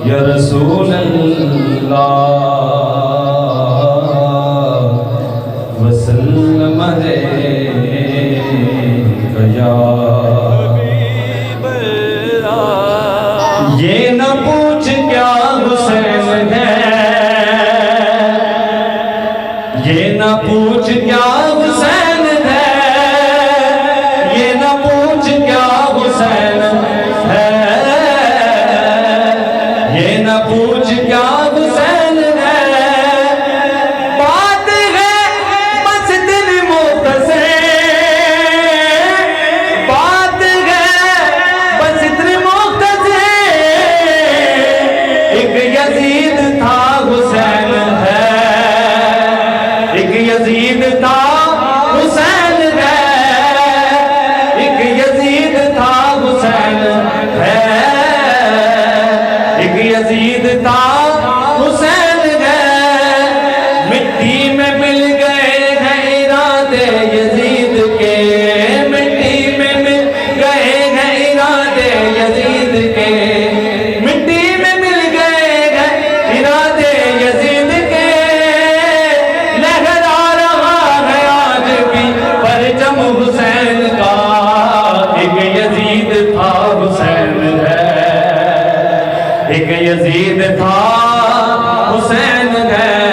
या रसूल अल्लाह वसल्लम या ये न पूछ क्या हुसैन है, ये न पूछ क्या हुसैन है, ये न पूछ क्या हुसैन है, ये न पूछ क्या हुसैन है। बात है बस दिल मुतसे, बात है बस दिल मुतसे। एक यजीद था हुसैन है, एक यजीद था हुसैन है, एक यजीद था हुसैन है, एक यजीद था हुसैन है। मिट्टी में मिल गए हैं इरादे यजीद के, मिट्टी में मिल गए हैं इरादे यजीद के, मिट्टी में मिल गए हैं इरादे यजीद के। लहरा रहा है आज भी परचम हुसैन का, एक यजीद था हुसैन है, एक यजीद था हुसैन है।